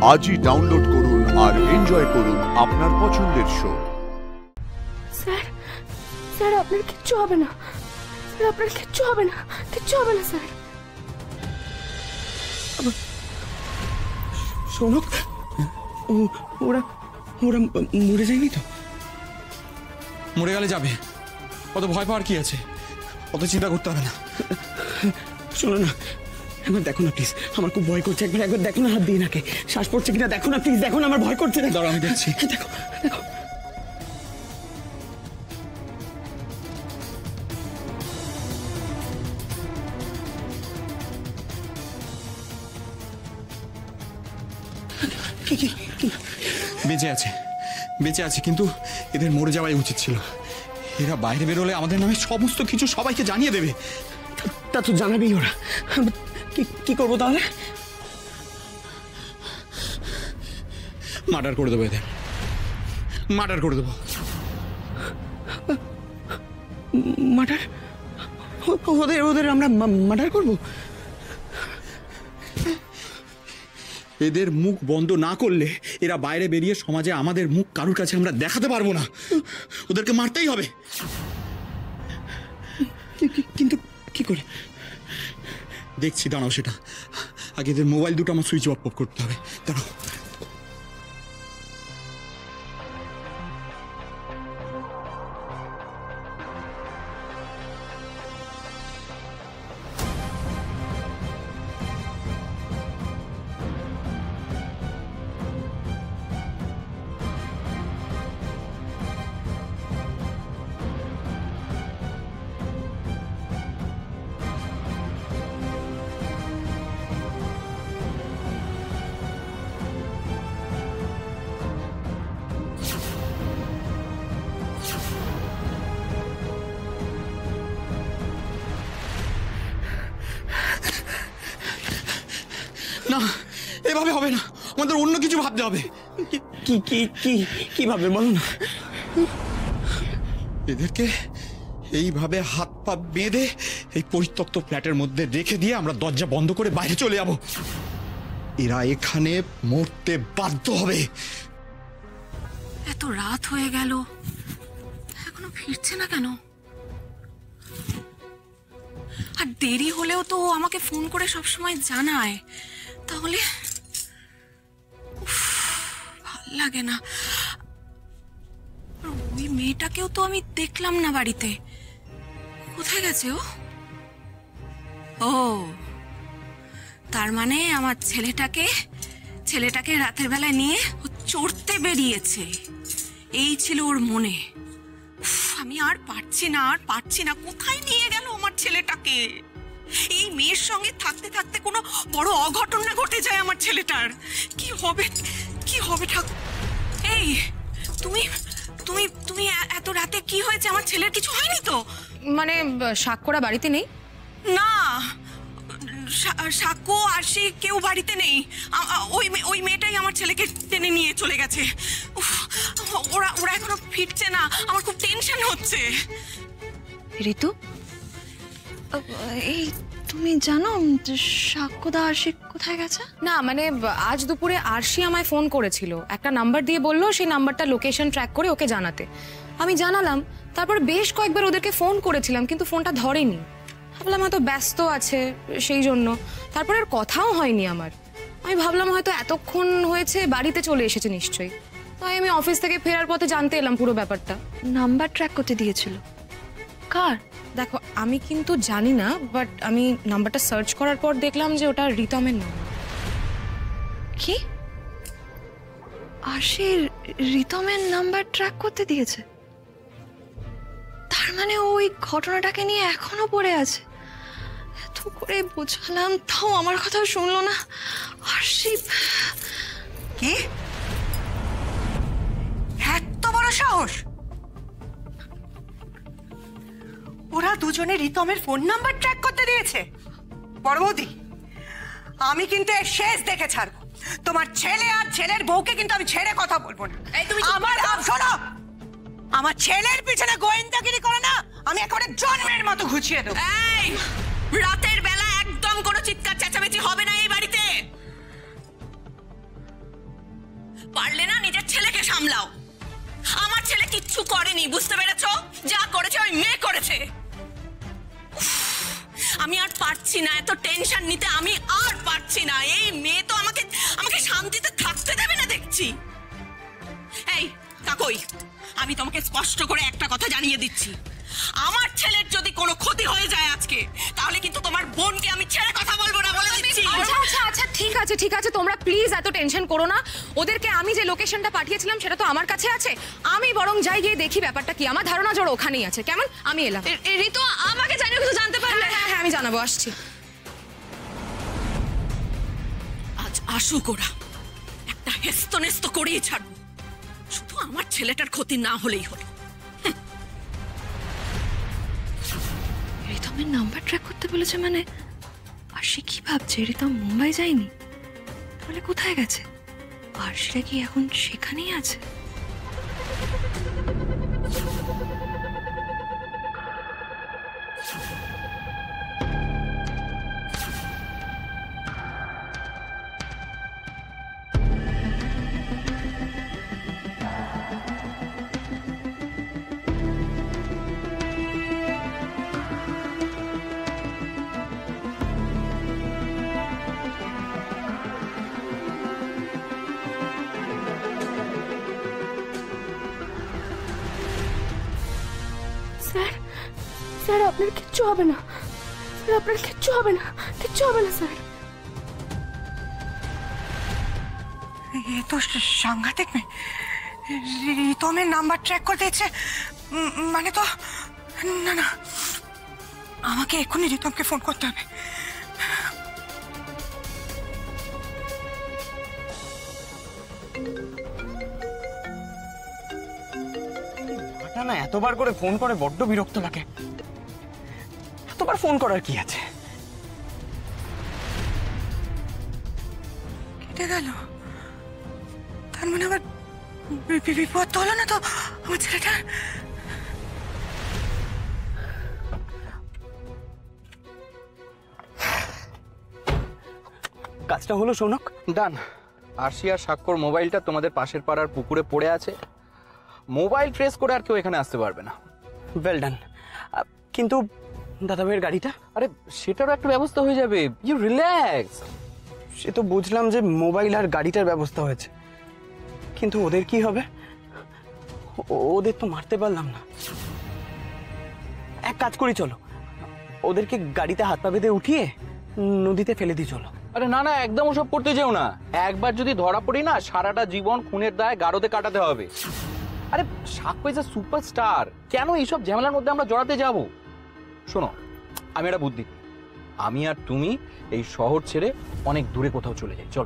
আজই ডাউনলোড করুন আর এনজয় করুন আপনার পছন্দের শো। স্যার স্যার আপনার কিচ্ছু হবে না, স্যার আপনার কিচ্ছু হবে না, কিচ্ছু হবে না স্যার। সৌনক, ওরা ওরা মরে যায়নি তো? মরে গেলে যাবে, অত ভয় পাওয়ার কি আছে, অত চিন্তা করতে হবে না। শোনো না, একবার দেখো না প্লিজ, আমার খুব ভয় করছে। একবার দেখো না, হাত দিয়ে নাকে শ্বাস পড়ছে কিনা দেখো না প্লিজ, দেখো না, আমার ভয় করছে। দাঁড়াও আমি দেখছি। দেখো দেখো। বেঁচে আছে, বেঁচে আছে, কিন্তু এদের মরে যাওয়াই উচিত ছিল। এরা বাইরে বেরোলে আমাদের নামে সমস্ত কিছু সবাইকে জানিয়ে দেবে। তা তো জানাবেই ওরা। কি করবো তাহলে? মার্ডার করে দেবো এদের, মার্ডার করে দেবো। মার্ডার? ওদের আমরা মার্ডার করবো? এদের মুখ বন্ধ না করলে এরা বাইরে বেরিয়ে সমাজে আমাদের মুখ কারোর কাছে আমরা দেখাতে পারবো না। ওদেরকে মারতেই হবে। কিন্তু কি করে? দেখছি, দাঁড়াও, সেটা আগে এদের মোবাইল দুটো আমার সুইচ অফ করতে হবে। দাঁড়াও। না, এভাবে হবে না, আমাদের অন্য কিছু ভাবতে হবে। কি কি কি কি ভাববে বলো না? এদেরকে এইভাবে হাত পা বেঁধে এই পরিত্যক্ত ফ্ল্যাটের মধ্যে রেখে দিয়ে আমরা দরজা বন্ধ করে বাইরে চলে যাব। এরা এখানে মরতে বাধ্য হবে। এত রাত হয়ে গেল, এখনো ফিরছে না কেন? আর দেরি হলেও তো আমাকে ফোন করে সবসময় জানায়, তাহলে ভাল লাগে না। ওই মেয়েটাকেও তো আমি দেখলাম না বাড়িতে, কোথায় গেছে ও? ও, তার মানে আমার ছেলেটাকে রাতের বেলায় নিয়ে ও চড়তে বেরিয়েছে, এই ছিল ওর মনে। আমি আর পারছি না, কোথায় নিয়ে গেল আমার ছেলেটাকে? এই মেয়ের সঙ্গে থাকতে থাকতে কোনো বড় অঘটন না ঘটে যায় আমার ছেলেটার? কি হবে ঠাকুর? এই তুমি তুমি তুমি এত রাতে কি হয়েছে? আমার ছেলের কিছু হয়নি তো? মানে সাক্ষরা বাড়িতে নেই? না, সাক্ষ্য আরশি কেউ বাড়িতে নেই। ওই মেয়েটাই আমার ছেলেকে টেনে নিয়ে চলে গেছে। ওরা এখনো ফিরছে না, আমার খুব টেনশন হচ্ছে। ঋতু, এই তুমি জানো সাক্ষ্যদা আরশি কোথায় গেছে? না, মানে আজ দুপুরে আরশি আমায় ফোন করেছিল, একটা নাম্বার দিয়ে বললো সেই নাম্বারটা লোকেশন ট্র্যাক করে ওকে জানাতে। আমি জানালাম, তারপর বেশ কয়েকবার ওদেরকে ফোন করেছিলাম কিন্তু ফোনটা ধরেনি। ভাবলাম হয়তো ব্যস্ত আছে সেই জন্য, তারপর আর কথাও হয়নি আমার। আমি ভাবলাম হয়তো এতক্ষণ হয়েছে বাড়িতে চলে এসেছে নিশ্চয়ই, তাই আমি অফিস থেকে ফেরার পথে জানতে এলাম পুরো ব্যাপারটা। নাম্বার ট্র্যাক করতে দিয়েছিল? কার? দেখো, আমি কিন্তু জানি না, বাট আমি নাম্বারটা সার্চ করার পর দেখলাম যে ওটা রিতমের নাম্বার। কি? আরশি রিতমের নাম্বার ট্র্যাক করতে দিয়েছে? তার মানে ওই ঘটনাটাকে নিয়ে এখনো পড়ে আছে। এত করে বোঝালাম তাও আমার কথা শুনলো না। আরশি কি এত বড় সাহস? ওরা দুজনে রিতমের ফোন নাম্বার ট্র্যাক করতে দিয়েছে? বড় বৌদি, আমি কিন্তু এর শেষ দেখে ছাড়বো। তোমার ছেলে আর ছেলের বউকে কিন্তু আমি ছেড়ে কথা বলবো না। শোনো, আমার ছেলের পিছনে গোয়েন্দাগিরি করে না, আমি একেবারে জন্মের মতো ঘুচিয়ে দেবো। এই রাতের বেলা একদম কোনো চিৎকার চেঁচামেচি হবে না এই বাড়িতে। পারলে না নিজের ছেলেকে সামলাও। আমার ছেলে কিচ্ছু করেনি, বুঝতে পেরেছো? যা করেছে ওই মেয়ে করেছে। উফ, আমি আর পারছি না এত টেনশন নিতে, আমি আর পারছি না। এই মেয়ে তো আমাকে আমাকে শান্তিতে থাকতে দেবে না দেখছি। এই কাকই, আমি তোমাকে স্পষ্ট করে একটা কথা জানিয়ে দিচ্ছি, আমার ছেলের যদি কোনো ক্ষতি হয়ে যায় আজকে, তাহলে কিন্তু তোমার বোনকে আমি ছেড়ে কথা বলবো না, বলে দিচ্ছি। আচ্ছা আচ্ছা আচ্ছা, ঠিক আছে, তোমরা প্লিজ এত টেনশন করো না। ওদেরকে আমি যে লোকেশনটা পাঠিয়েছিলাম সেটা তো আমার কাছে আছে। আমি বরং যাই গিয়ে দেখি ব্যাপারটা কি। আমার ধারণা জোর ওখানেই আছে। কেমন? আমি এলাম। ঋতু আমাকে জানিয়ে কিছু জানতে পারলে? হ্যাঁ, আমি জানাবো, আসছি। আজ আসুক ওরা, একটা হেস্তনেস্ত করেই ছাড়বো। শুধু আমার ছেলেটার ক্ষতি না হলেই হলো। রিতমের নাম্বার ট্র্যাক করতে বলেছে মানে? আর সে কি ভাবছে রিতম মুম্বাই যায়নি? তাহলে কোথায় গেছে? আর সেটা কি এখন সেখানেই আছে? স্যার, স্যার আপনার কিচ্ছু হবে না। স্যার আপনার কিচ্ছু হবে না, কিচ্ছু হবে না স্যার। এ তো সাংঘাতিক মেয়ে। রিতমের নাম্বার ট্র্যাক করে দিয়েছে মানে তো, না না, আমাকে এক্ষুনি রিতমকে ফোন করতে হবে। না এতবার করে ফোন করে বড্ড বিরক্ত লাগে। এতবার ফোন করার কি আছে? কেটে গেল, তার মানে আবার বিপদ তো হলো না তো আমার ছেলেটা? কাজটা হলো সৌনক? ডান। আরশি আর স্বাক্ষর মোবাইলটা তোমাদের পাশের পাড়ার পুকুরে পড়ে আছে। মোবাইল ট্রেস করে আর কেউ এখানে আসতে পারবে না। Well done. কিন্তু দাদা ভাইয়ের গাড়িটা? আরে সেটারও একটা ব্যবস্থা হয়ে যাবে, ইউ রিল্যাক্স। সে তো বুঝলাম যে মোবাইল আর গাড়িটার ব্যবস্থা হয়েছে, কিন্তু ওদের কি হবে? ওদের তো মারতে পারলাম না। এক কাজ করি, চলো ওদেরকে গাড়িতে হাত পা বেঁধে উঠিয়ে নদীতে ফেলে দিই, চলো। আরে না না, একদম ওসব করতে যেও না। একবার যদি ধরা পড়ি না, সারাটা জীবন খুনের দায় গারদে কাটাতে হবে। আরে সাক্ষ্য ইজ আ সুপারস্টার, কেন এইসব ঝামেলার মধ্যে আমরা জড়াতে যাব? শোনো, আমি একটা বুদ্ধি, আমি আর তুমি এই শহর ছেড়ে অনেক দূরে কোথাও চলে যাই, চলো।